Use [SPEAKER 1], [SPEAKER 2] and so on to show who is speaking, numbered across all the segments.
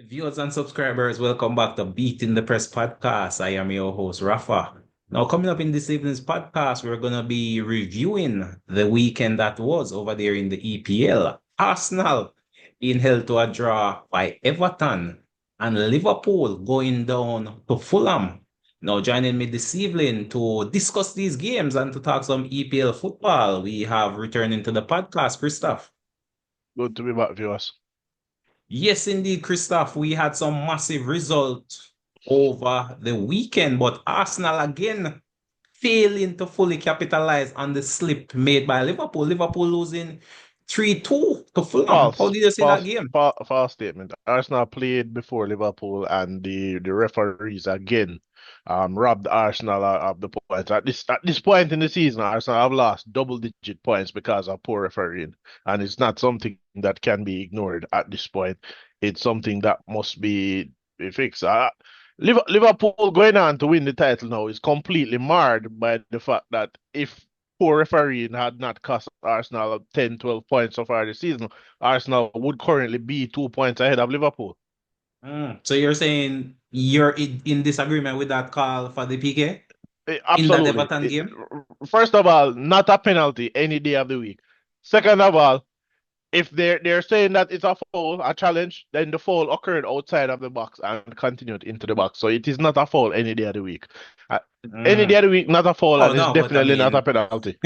[SPEAKER 1] Viewers and subscribers, welcome back to Beating the Press podcast. I am your host, Rafa. Now, coming up in this evening's podcast, we're going to be reviewing the weekend that was over there in the EPL. Arsenal being held to a draw by Everton and Liverpool going down to Fulham. Now, joining me this evening to discuss these games and to talk some EPL football, we have returning to the podcast, Christoph.
[SPEAKER 2] Good to be back, viewers.
[SPEAKER 1] Yes, indeed, Christoph. We had some massive results over the weekend, but Arsenal again failing to fully capitalize on the slip made by Liverpool. Liverpool losing 3-2 to Fulham. How
[SPEAKER 2] False,
[SPEAKER 1] did you see that
[SPEAKER 2] false,
[SPEAKER 1] game?
[SPEAKER 2] false statement. Arsenal played before Liverpool, and the referees again robbed Arsenal of the points. At this point in the season, Arsenal have lost double-digit points because of poor refereeing, and it's not something that can be ignored at this point. It's something that must be fixed. Liverpool going on to win the title now is completely marred by the fact that if poor refereeing had not cost Arsenal 10, 12 points so far this season, Arsenal would currently be 2 points ahead of Liverpool.
[SPEAKER 1] So you're saying you're in disagreement with that call for the PK in that
[SPEAKER 2] Absolutely.
[SPEAKER 1] Everton game?
[SPEAKER 2] First of all, not a penalty any day of the week. Second of all, if they're saying that it's a foul, a challenge, then the foul occurred outside of the box and continued into the box. So it is not a foul any day of the week. Uh, any day
[SPEAKER 1] Mm.
[SPEAKER 2] of the week, not a foul,
[SPEAKER 1] Oh
[SPEAKER 2] and it's
[SPEAKER 1] no, but I
[SPEAKER 2] definitely not a
[SPEAKER 1] mean,
[SPEAKER 2] penalty.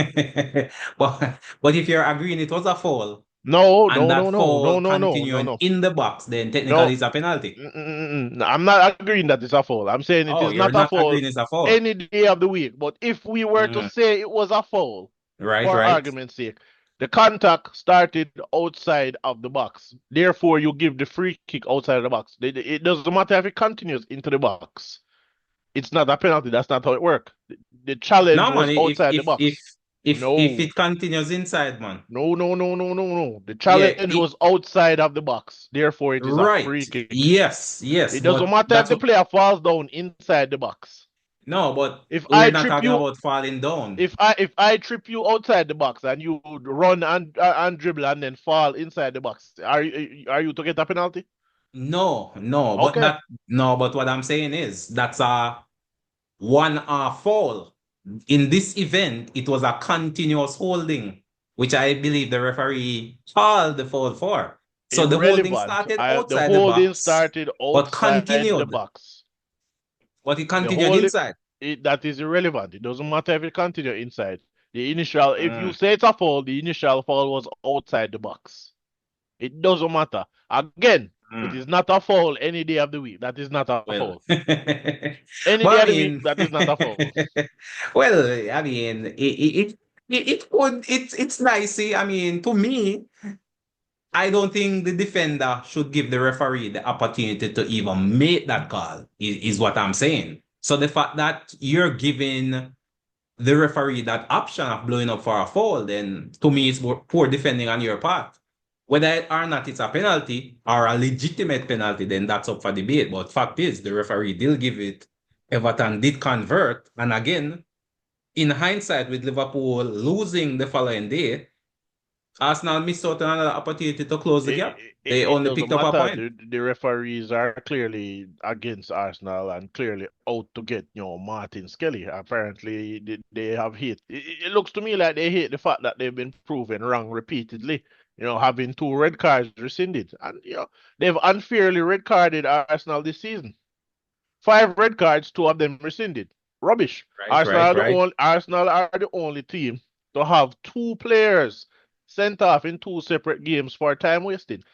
[SPEAKER 1] but if you're agreeing it was a foul,
[SPEAKER 2] No,
[SPEAKER 1] and
[SPEAKER 2] no,
[SPEAKER 1] that
[SPEAKER 2] no, no,
[SPEAKER 1] foul
[SPEAKER 2] no, no, no, no,
[SPEAKER 1] continuing
[SPEAKER 2] no.
[SPEAKER 1] in the box, then technically
[SPEAKER 2] No,
[SPEAKER 1] it's a penalty.
[SPEAKER 2] I'm not agreeing that it's a foul. I'm saying it
[SPEAKER 1] Oh,
[SPEAKER 2] is
[SPEAKER 1] you're
[SPEAKER 2] not a
[SPEAKER 1] not
[SPEAKER 2] foul
[SPEAKER 1] agreeing it's a foul.
[SPEAKER 2] any day of the week. But if we were to
[SPEAKER 1] Mm,
[SPEAKER 2] say it was a foul,
[SPEAKER 1] right,
[SPEAKER 2] for
[SPEAKER 1] right.
[SPEAKER 2] argument's sake, the contact started outside of the box. Therefore, you give the free kick outside of the box. It doesn't matter if it continues into the box. It's not a penalty. That's not how it works. The challenge
[SPEAKER 1] No, man,
[SPEAKER 2] was outside the
[SPEAKER 1] if
[SPEAKER 2] box.
[SPEAKER 1] if
[SPEAKER 2] No.
[SPEAKER 1] it continues inside, man.
[SPEAKER 2] No, no, no, no, no, no. The
[SPEAKER 1] Yeah,
[SPEAKER 2] challenge was outside of the box. Therefore, it is a
[SPEAKER 1] right.
[SPEAKER 2] free kick.
[SPEAKER 1] Yes, yes,
[SPEAKER 2] It doesn't
[SPEAKER 1] but
[SPEAKER 2] matter if
[SPEAKER 1] that's
[SPEAKER 2] the
[SPEAKER 1] what,
[SPEAKER 2] player falls down inside the box.
[SPEAKER 1] no, but
[SPEAKER 2] If
[SPEAKER 1] we're
[SPEAKER 2] I
[SPEAKER 1] not
[SPEAKER 2] trip
[SPEAKER 1] talking
[SPEAKER 2] you,
[SPEAKER 1] about falling down.
[SPEAKER 2] if I trip you outside the box and you run and dribble and then fall inside the box, are you to get a penalty?
[SPEAKER 1] No, no, but
[SPEAKER 2] Okay.
[SPEAKER 1] that no, but what I'm saying is that's a one foul. In this event, it was a continuous holding, which I believe the referee called the foul for. So the holding
[SPEAKER 2] Irrelevant.
[SPEAKER 1] started
[SPEAKER 2] The
[SPEAKER 1] outside the
[SPEAKER 2] holding
[SPEAKER 1] box,
[SPEAKER 2] started
[SPEAKER 1] but
[SPEAKER 2] outside the
[SPEAKER 1] continued,
[SPEAKER 2] box.
[SPEAKER 1] but it
[SPEAKER 2] The
[SPEAKER 1] continued
[SPEAKER 2] holding
[SPEAKER 1] inside.
[SPEAKER 2] that is irrelevant. It doesn't matter if it continue inside. The initial, if you
[SPEAKER 1] Mm,
[SPEAKER 2] say it's a foul, the initial foul was outside the box. It doesn't matter. Again, it
[SPEAKER 1] mm.
[SPEAKER 2] is not a foul any day of the week. That is not a
[SPEAKER 1] Well,
[SPEAKER 2] foul.
[SPEAKER 1] but
[SPEAKER 2] Any
[SPEAKER 1] I
[SPEAKER 2] day of the week,
[SPEAKER 1] mean,
[SPEAKER 2] that is not a foul.
[SPEAKER 1] well, I mean, it could, it's nicey. I mean, to me, I don't think the defender should give the referee the opportunity to even make that call, is what I'm saying. So the fact that you're giving the referee that option of blowing up for a foul, then to me it's poor defending on your part. Whether or not it's a penalty or a legitimate penalty, then that's up for debate. But fact is, the referee did give it. Everton did convert, and again, in hindsight, with Liverpool losing the following day, Arsenal missed out on another opportunity to close the
[SPEAKER 2] It,
[SPEAKER 1] gap.
[SPEAKER 2] it,
[SPEAKER 1] They
[SPEAKER 2] it
[SPEAKER 1] only picked
[SPEAKER 2] doesn't
[SPEAKER 1] up a
[SPEAKER 2] matter.
[SPEAKER 1] point.
[SPEAKER 2] The referees are clearly against Arsenal and clearly out to get, Martin Skelly. Apparently, they have hate. It looks to me like they hate the fact that they've been proven wrong repeatedly. Having two red cards rescinded, and they've unfairly red carded Arsenal this season. Five red cards, two of them rescinded. Rubbish.
[SPEAKER 1] Right, right, right.
[SPEAKER 2] Arsenal are the only team to have two players sent off in two separate games for time wasting,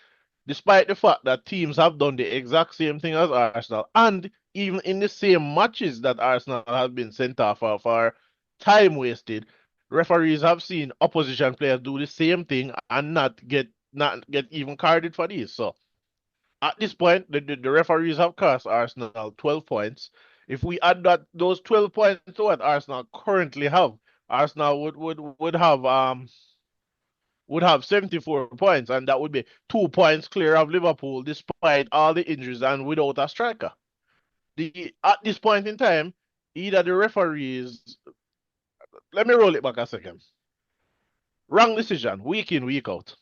[SPEAKER 2] despite the fact that teams have done the exact same thing as Arsenal, and even in the same matches that Arsenal have been sent off for time wasted, referees have seen opposition players do the same thing and not get even carded for these. So at this point, the referees have cost Arsenal 12 points. If we add those 12 points to what Arsenal currently have, Arsenal would have 74 points, and that would be 2 points clear of Liverpool despite all the injuries and without a striker. At this point in time, either the referees, let me roll it back a second. Wrong decision, week in, week out.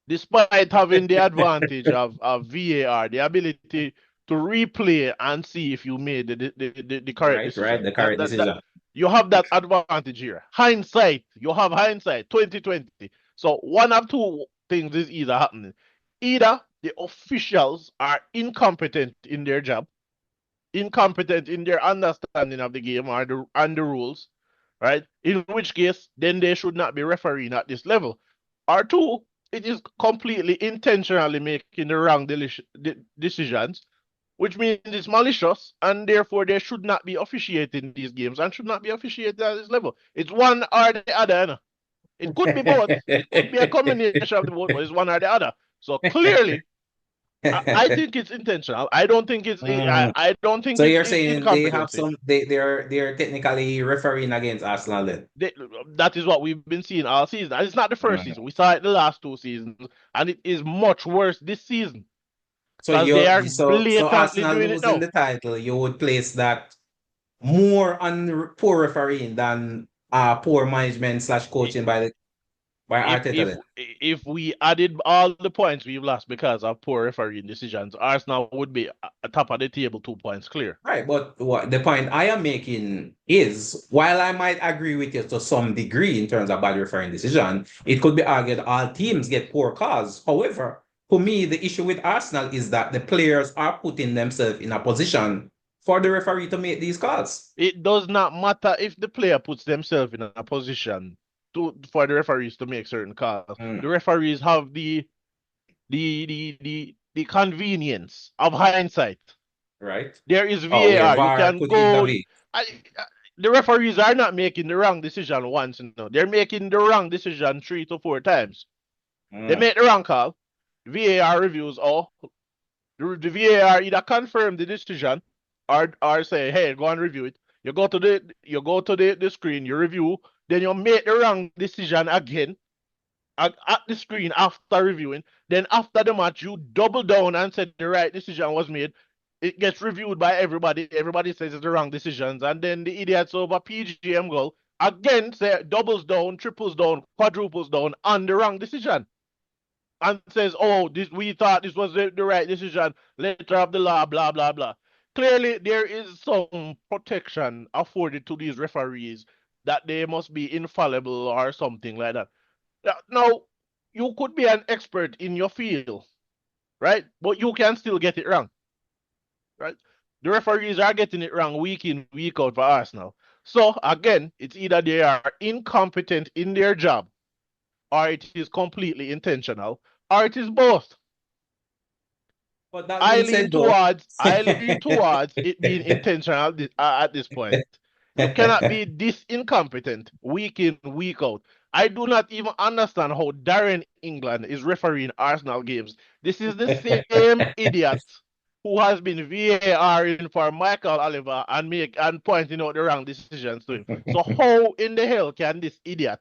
[SPEAKER 2] despite having the advantage of VAR, the ability to replay and see if you made the correct
[SPEAKER 1] Right,
[SPEAKER 2] decision.
[SPEAKER 1] the correct
[SPEAKER 2] That
[SPEAKER 1] decision.
[SPEAKER 2] you have that advantage here. Hindsight, you have hindsight 2020. So one of two things is either happening. Either the officials are incompetent in their job, incompetent in their understanding of the game or the rules, right? In which case, then they should not be refereeing at this level. Or two, it is completely intentionally making the wrong decisions, which means it's malicious, and therefore they should not be officiating these games and should not be officiated at this level. It's one or the other. You know? It could be both. It could be a combination of the both, but it's one or the other. So clearly, I think it's intentional. I don't think it's
[SPEAKER 1] Mm.
[SPEAKER 2] I don't think
[SPEAKER 1] So
[SPEAKER 2] it's
[SPEAKER 1] you're saying they have
[SPEAKER 2] incompetency.
[SPEAKER 1] some they're technically refereeing against Arsenal then.
[SPEAKER 2] They, that is what we've been seeing all season. And it's not the first
[SPEAKER 1] Mm.
[SPEAKER 2] season. We saw it the last two seasons, and it is much worse this season
[SPEAKER 1] So
[SPEAKER 2] because they are
[SPEAKER 1] so
[SPEAKER 2] blatantly
[SPEAKER 1] Arsenal
[SPEAKER 2] doing it
[SPEAKER 1] losing
[SPEAKER 2] now.
[SPEAKER 1] the title, you would place that more on poor refereeing than poor management slash coaching by Arteta then.
[SPEAKER 2] If we added all the points we've lost because of poor refereeing decisions, Arsenal would be at top of the table, 2 points clear.
[SPEAKER 1] Right, but what the point I am making is, while I might agree with you to some degree in terms of bad refereeing decision, it could be argued all teams get poor calls. However, for me, the issue with Arsenal is that the players are putting themselves in a position for the referee to make these calls.
[SPEAKER 2] It does not matter if the player puts themselves in a position for the referees to make certain calls.
[SPEAKER 1] Mm,
[SPEAKER 2] The referees have the convenience of hindsight.
[SPEAKER 1] right?
[SPEAKER 2] There is
[SPEAKER 1] Oh, where
[SPEAKER 2] VAR. You
[SPEAKER 1] VAR
[SPEAKER 2] can
[SPEAKER 1] could
[SPEAKER 2] go.
[SPEAKER 1] intervene.
[SPEAKER 2] I, the referees are not making the wrong decision once. No, they're making the wrong decision 3 to 4 times. They
[SPEAKER 1] Mm.
[SPEAKER 2] make the wrong call. VAR reviews. Oh, the VAR either confirm the decision or say, hey, go and review it. You go to the screen, you review, then you make the wrong decision again at the screen after reviewing. Then after the match, you double down and said the right decision was made. It gets reviewed by everybody. Everybody says it's the wrong decisions, and then the idiots over PGM goal again say doubles down, triples down, quadruples down on the wrong decision, and says, "Oh, this we thought this was the right decision. Letter of the law, blah blah blah." Clearly, there is some protection afforded to these referees that they must be infallible or something like that. Now, you could be an expert in your field, right? But you can still get it wrong, right? The referees are getting it wrong week in, week out for Arsenal. So, again, it's either they are incompetent in their job, or it is completely intentional, or it is both.
[SPEAKER 1] But that
[SPEAKER 2] I
[SPEAKER 1] being
[SPEAKER 2] lean
[SPEAKER 1] said, though,
[SPEAKER 2] towards I lean towards it being intentional at this point. You cannot be this incompetent week in, week out. I do not even understand how Darren England is refereeing Arsenal games. This is the same idiot who has been VARing for Michael Oliver and pointing out the wrong decisions to him. So how in the hell can this idiot?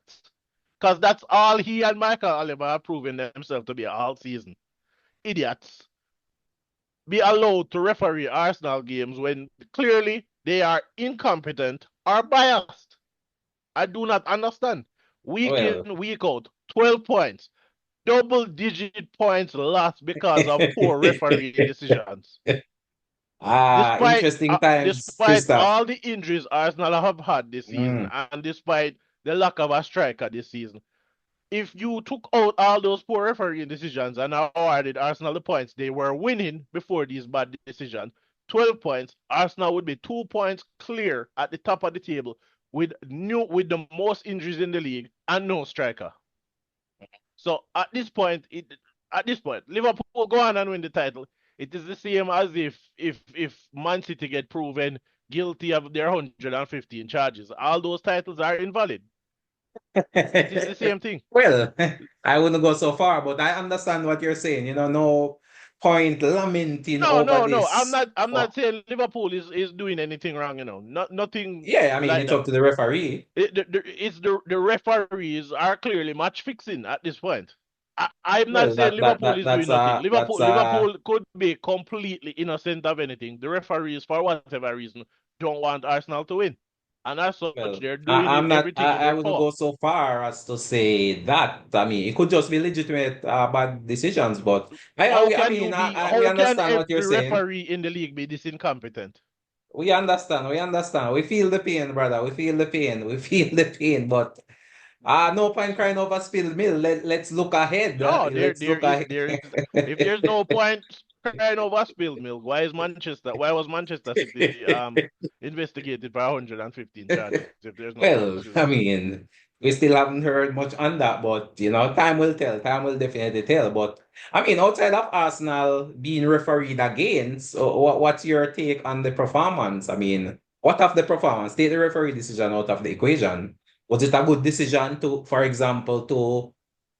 [SPEAKER 2] Because that's all he and Michael Oliver are proving themselves to be all season. Idiots be allowed to referee Arsenal games when clearly they are incompetent or biased. I do not understand. Week in,
[SPEAKER 1] well,
[SPEAKER 2] week out, 12 points, double digit points lost because of poor refereeing decisions. Despite
[SPEAKER 1] interesting times,
[SPEAKER 2] despite
[SPEAKER 1] Christoph.
[SPEAKER 2] all the injuries Arsenal have had this season
[SPEAKER 1] Mm.
[SPEAKER 2] and despite the lack of a striker this season, if you took out all those poor refereeing decisions and awarded Arsenal the points they were winning before these bad decisions, 12 points, Arsenal would be 2 points clear at the top of the table with the most injuries in the league and no striker. So at this point, Liverpool go on and win the title. It is the same as if Man City get proven guilty of their 115 charges. All those titles are invalid. It is the same thing.
[SPEAKER 1] Well, I wouldn't go so far, but I understand what you're saying. No point lamenting
[SPEAKER 2] No,
[SPEAKER 1] over
[SPEAKER 2] no, no. I'm
[SPEAKER 1] this.
[SPEAKER 2] not. I'm
[SPEAKER 1] Oh,
[SPEAKER 2] not saying Liverpool is doing anything wrong. Nothing
[SPEAKER 1] yeah, I mean,
[SPEAKER 2] like
[SPEAKER 1] it's
[SPEAKER 2] that.
[SPEAKER 1] up to the referee.
[SPEAKER 2] It's the referees are clearly match fixing at this point. I'm not
[SPEAKER 1] Well,
[SPEAKER 2] saying Liverpool is doing nothing.
[SPEAKER 1] that's
[SPEAKER 2] Liverpool could be completely innocent of anything. The referees, for whatever reason, don't want Arsenal to win. And as such,
[SPEAKER 1] Well,
[SPEAKER 2] they're doing
[SPEAKER 1] I'm
[SPEAKER 2] it
[SPEAKER 1] not.
[SPEAKER 2] everything in
[SPEAKER 1] I
[SPEAKER 2] their
[SPEAKER 1] wouldn't
[SPEAKER 2] power.
[SPEAKER 1] go so far as to say that. I mean, it could just be legitimate bad decisions. But I mean, we
[SPEAKER 2] How can
[SPEAKER 1] understand what you're
[SPEAKER 2] every
[SPEAKER 1] saying.
[SPEAKER 2] referee in the league be this incompetent?
[SPEAKER 1] We understand. We understand. We feel the pain, brother. We feel the pain. We feel the pain. But no point crying over spilled milk. Let's look ahead.
[SPEAKER 2] No,
[SPEAKER 1] Let's look ahead.
[SPEAKER 2] there is if there's no point crying over spilled milk, why was Manchester City investigated for 115 charges if there's no point
[SPEAKER 1] Well,
[SPEAKER 2] spilled
[SPEAKER 1] I
[SPEAKER 2] milk?
[SPEAKER 1] mean, we still haven't heard much on that, but time will tell. Time will definitely tell. But I mean, outside of Arsenal being refereed against, so what's your take on the performance? I mean, what of the performance? Take the referee decision out of the equation. Was it a good decision to, for example, to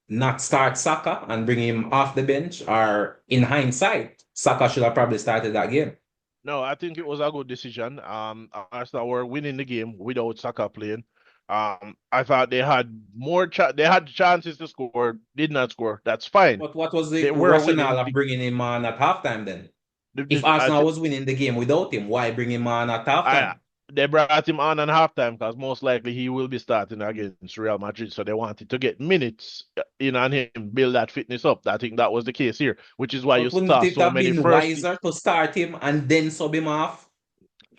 [SPEAKER 1] not start Saka and bring him off the bench? Or in hindsight, Saka should have probably started that game.
[SPEAKER 2] No, I think it was a good decision. Arsenal were winning the game without Saka playing. I thought they had chances to score, did not score. That's fine.
[SPEAKER 1] But what was
[SPEAKER 2] They
[SPEAKER 1] the
[SPEAKER 2] were
[SPEAKER 1] rationale
[SPEAKER 2] winning.
[SPEAKER 1] of bringing him on at halftime then? If
[SPEAKER 2] I
[SPEAKER 1] Arsenal
[SPEAKER 2] think
[SPEAKER 1] was winning the game without him, why bring him on at
[SPEAKER 2] I
[SPEAKER 1] halftime?
[SPEAKER 2] they brought him on halftime because most likely he will be starting against Real Madrid. So they wanted to get minutes in on him, build that fitness up. I think that was the case here, which is why you
[SPEAKER 1] But wouldn't
[SPEAKER 2] saw
[SPEAKER 1] it
[SPEAKER 2] so
[SPEAKER 1] have
[SPEAKER 2] many
[SPEAKER 1] been
[SPEAKER 2] first.
[SPEAKER 1] wiser to start him and then sub him off,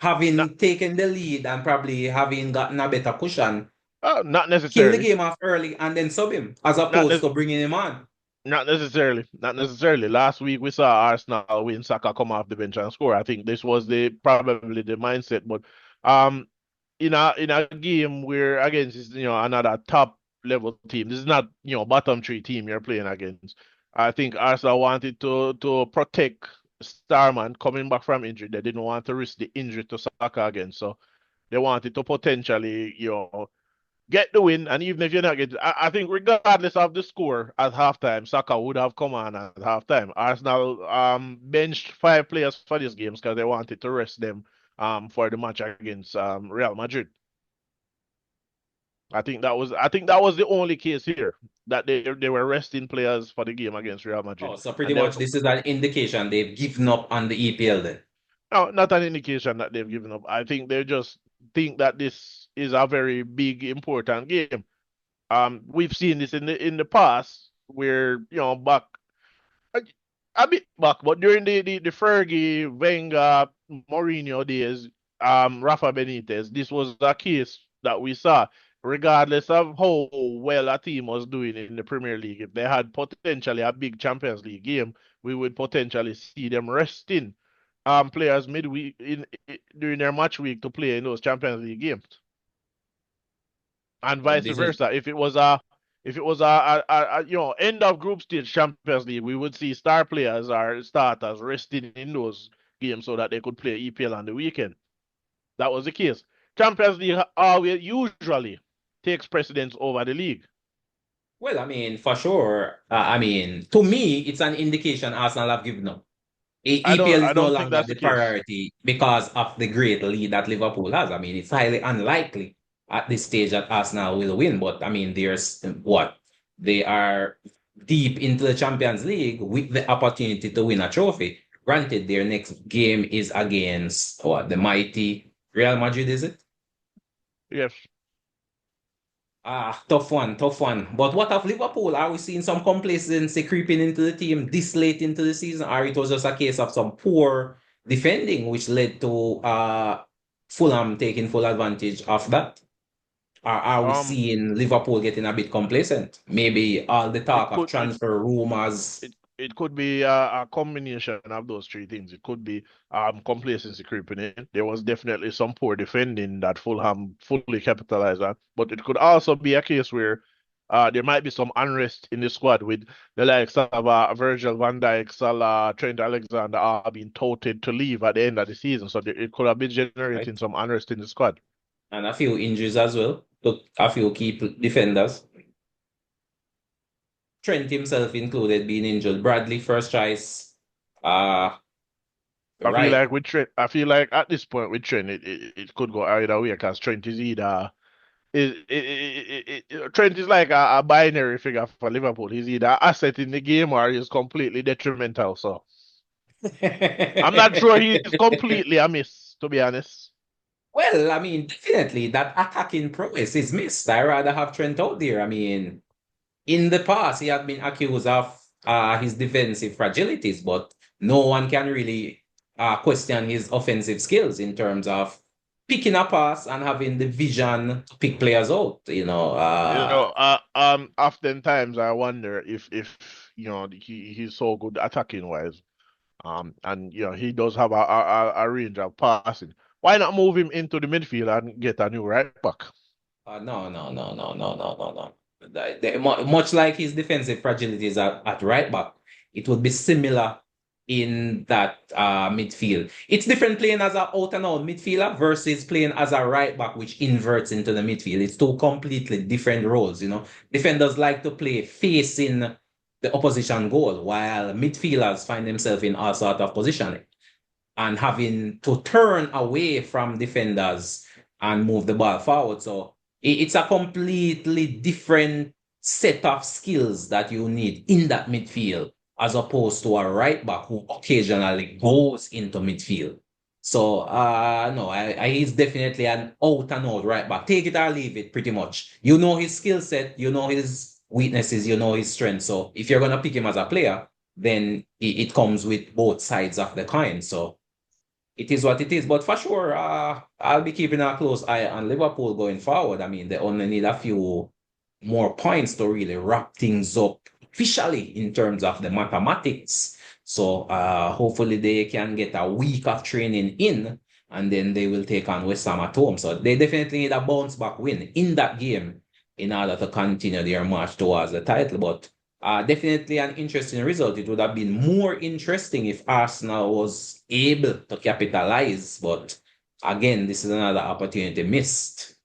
[SPEAKER 2] Not,
[SPEAKER 1] having taken the lead and probably having gotten a better cushion,
[SPEAKER 2] not
[SPEAKER 1] kill the
[SPEAKER 2] necessarily.
[SPEAKER 1] game off early and then sub him, as
[SPEAKER 2] Not
[SPEAKER 1] opposed
[SPEAKER 2] ne-
[SPEAKER 1] to bringing him on?
[SPEAKER 2] Not necessarily. Not necessarily. Last week we saw Arsenal when Saka come off the bench and score. I think this was the probably the mindset. But um, in a game where against another top level team, this is not bottom three team you're playing against. I think Arsenal wanted to protect Starman coming back from injury. They didn't want to risk the injury to Saka again, so they wanted to potentially get the win, and even if you're not getting, I think regardless of the score at halftime, Saka would have come on at halftime. Arsenal benched 5 players for these games because they wanted to rest them for the match against Real Madrid. I think that was the only case here that they were resting players for the game against Real
[SPEAKER 1] Oh,
[SPEAKER 2] Madrid,
[SPEAKER 1] so pretty
[SPEAKER 2] and they
[SPEAKER 1] much this is an indication they've given up on the EPL then.
[SPEAKER 2] no, not an indication that they've given up. I think they just think that this is a very big important game. We've seen this in the past where back a, a bit back, but during the Fergie, Wenger, Mourinho days, Rafa Benitez, this was a case that we saw. Regardless of how well a team was doing in the Premier League, if they had potentially a big Champions League game, we would potentially see them resting players midweek during their match week to play in those Champions League games and
[SPEAKER 1] Well,
[SPEAKER 2] vice
[SPEAKER 1] this is
[SPEAKER 2] versa. If it was end of group stage Champions League, we would see star players or starters resting in those games so that they could play EPL on the weekend. That was the case. Champions League always usually takes precedence over the league.
[SPEAKER 1] well, I mean, for sure. I mean, to me, it's an indication Arsenal have given up. EPL
[SPEAKER 2] I
[SPEAKER 1] is no
[SPEAKER 2] don't think
[SPEAKER 1] longer
[SPEAKER 2] that's the
[SPEAKER 1] the
[SPEAKER 2] case.
[SPEAKER 1] priority because of the great lead that Liverpool has. I mean, it's highly unlikely at this stage that Arsenal will win. But I mean, there's what? They are deep into the Champions League with the opportunity to win a trophy. Granted, their next game is against what? The mighty Real Madrid, is it?
[SPEAKER 2] Yes.
[SPEAKER 1] Tough one, tough one. But what of Liverpool? Are we seeing some complacency creeping into the team this late into the season? Or it was just a case of some poor defending, which led to Fulham taking full advantage of that? Or are we
[SPEAKER 2] Um
[SPEAKER 1] seeing Liverpool getting a bit complacent? Maybe all the
[SPEAKER 2] it
[SPEAKER 1] talk of
[SPEAKER 2] could
[SPEAKER 1] transfer rumors.
[SPEAKER 2] it could be a combination of those three things. It could be complacency creeping in. There was definitely some poor defending that Fulham fully capitalized on, but it could also be a case where there might be some unrest in the squad with the likes of Virgil van Dijk, Salah, Trent Alexander are being touted to leave at the end of the season. So it could have been
[SPEAKER 1] Right?
[SPEAKER 2] generating some unrest in the squad.
[SPEAKER 1] And a few injuries as well. To a few key defenders. Trent himself included being injured. Bradley, first choice. Uh, right.
[SPEAKER 2] I feel like at this point with Trent, it could go either way because Trent is like a binary figure for Liverpool. He's either asset in the game or he's completely detrimental. So I'm not sure he's completely a miss, to be honest.
[SPEAKER 1] Well, I mean, definitely that attacking prowess is missed. I rather have Trent out there. I mean, in the past, he had been accused of his defensive fragilities, but no one can really question his offensive skills in terms of picking a pass and having the vision to pick players out.
[SPEAKER 2] Oftentimes I wonder if he's so good attacking wise. And he does have a range of passing. Why not move him into the midfield and get a new right back?
[SPEAKER 1] No, no, no, no, no, no, no, no. Much like his defensive fragilities at right back, it would be similar in that midfield. It's different playing as an out and out midfielder versus playing as a right back, which inverts into the midfield. It's two completely different roles. Defenders like to play facing the opposition goal, while midfielders find themselves in all sort of positioning and having to turn away from defenders and move the ball forward. So it's a completely different set of skills that you need in that midfield as opposed to a right back who occasionally goes into midfield. So no, he's definitely an out and out right back. Take it or leave it, pretty much. You know his skill set, you know his weaknesses, you know his strengths. So if you're gonna pick him as a player, then it comes with both sides of the coin. So it is what it is. But for sure, I'll be keeping a close eye on Liverpool going forward. I mean, they only need a few more points to really wrap things up officially in terms of the mathematics. So hopefully they can get a week of training in and then they will take on West Ham at home. So they definitely need a bounce back win in that game in order to continue their march towards the title. But definitely an interesting result. It would have been more interesting if Arsenal was able to capitalize. But again, this is another opportunity missed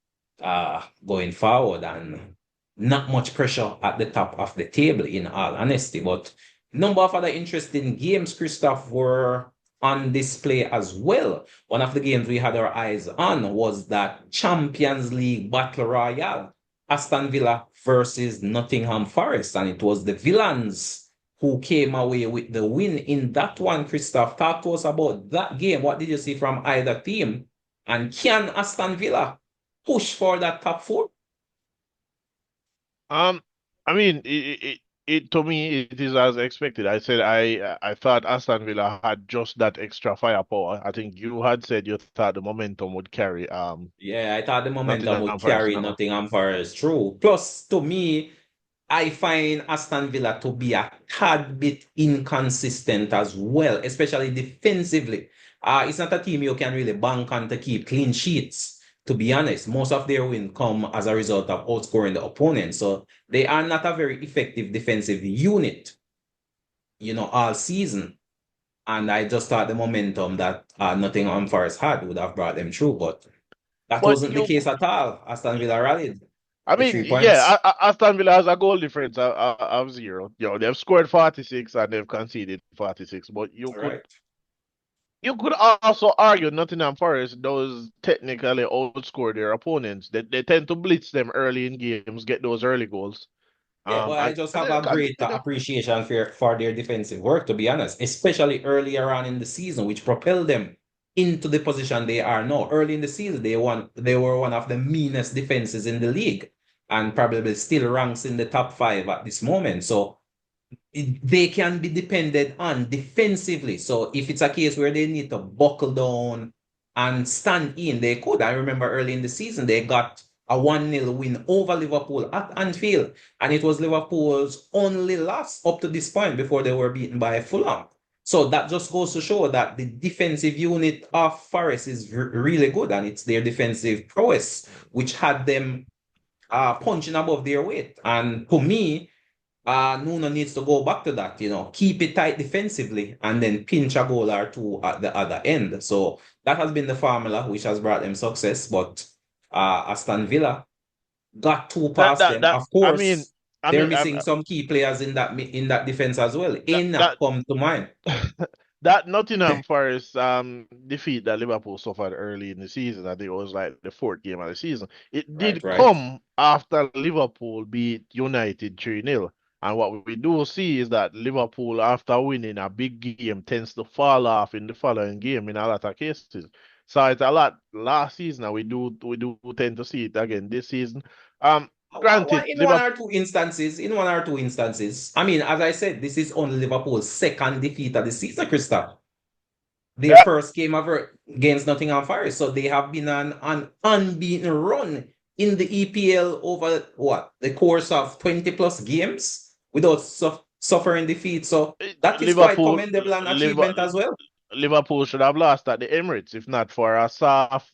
[SPEAKER 1] going forward, and not much pressure at the top of the table, in all honesty. But number of other interesting games, Christoph, were on display as well. One of the games we had our eyes on was that Champions League Battle Royale, Aston Villa versus Nottingham Forest, and it was the Villains who came away with the win in that one. Christoph, talk to us about that game. What did you see from either team? And can Aston Villa push for that top four?
[SPEAKER 2] Um, I mean, it to me it is as expected. I said I thought Aston Villa had just that extra firepower. I think you had said you thought the momentum would carry
[SPEAKER 1] Yeah, I thought the momentum would
[SPEAKER 2] Nottingham Forest.
[SPEAKER 1] carry Nottingham Forest through. Plus, to me, I find Aston Villa to be a tad bit inconsistent as well, especially defensively. It's not a team you can really bank on to keep clean sheets. To be honest, most of their win come as a result of outscoring the opponent. So they are not a very effective defensive unit, all season. And I just thought the momentum that Nottingham Forest had would have brought them through, but that
[SPEAKER 2] But
[SPEAKER 1] wasn't the case at all. Aston Villa rallied
[SPEAKER 2] I
[SPEAKER 1] with
[SPEAKER 2] mean,
[SPEAKER 1] 3 points.
[SPEAKER 2] yeah, Aston Villa has a goal difference of zero. They've scored 46 and they've conceded 46. But
[SPEAKER 1] All right.
[SPEAKER 2] you could also argue Nottingham Forest does technically outscore their opponents. They tend to blitz them early in games, get those early goals.
[SPEAKER 1] Yeah, but I
[SPEAKER 2] And
[SPEAKER 1] just have
[SPEAKER 2] they
[SPEAKER 1] a great
[SPEAKER 2] continue.
[SPEAKER 1] appreciation for their defensive work, to be honest, especially earlier on in the season, which propelled them into the position they are now. Early in the season, they were one of the meanest defenses in the league and probably still ranks in the top five at this moment. So they can be depended on defensively. So if it's a case where they need to buckle down and stand in, they could. I remember early in the season, they got a 1-0 win over Liverpool at Anfield, and it was Liverpool's only loss up to this point before they were beaten by Fulham. So that just goes to show that the defensive unit of Forest is really good, and it's their defensive prowess which had them punching above their weight. And to me, Nuno needs to go back to that, keep it tight defensively and then pinch a goal or two at the other end. So that has been the formula which has brought them success. But Aston Villa got two
[SPEAKER 2] That
[SPEAKER 1] past
[SPEAKER 2] that
[SPEAKER 1] them.
[SPEAKER 2] that
[SPEAKER 1] Of
[SPEAKER 2] I mean
[SPEAKER 1] course,
[SPEAKER 2] I
[SPEAKER 1] they're
[SPEAKER 2] mean
[SPEAKER 1] missing some key players in that defense as well.
[SPEAKER 2] that
[SPEAKER 1] Aina
[SPEAKER 2] that
[SPEAKER 1] come to mind.
[SPEAKER 2] that Nottingham Forest defeat that Liverpool suffered early in the season, I think it was like the fourth game of the season. It
[SPEAKER 1] Right,
[SPEAKER 2] did
[SPEAKER 1] right.
[SPEAKER 2] come after Liverpool beat United 3-0. And what we do see is that Liverpool, after winning a big game, tends to fall off in the following game in a lot of cases. saw it a lot last season, and we do tend to see it again this season. Um, Granted,
[SPEAKER 1] In one
[SPEAKER 2] Liverpool.
[SPEAKER 1] or two instances, I mean, as I said, this is only Liverpool's second defeat of the season, Christoph. Their
[SPEAKER 2] Yeah,
[SPEAKER 1] first game ever against Nottingham Forest. So they have been on an unbeaten run in the EPL over what? The course of 20 plus games without suffering defeat. So that is quite
[SPEAKER 2] Liverpool,
[SPEAKER 1] commendable and achievement
[SPEAKER 2] Liverpool,
[SPEAKER 1] as well.
[SPEAKER 2] Liverpool should have lost at the Emirates if not for a soft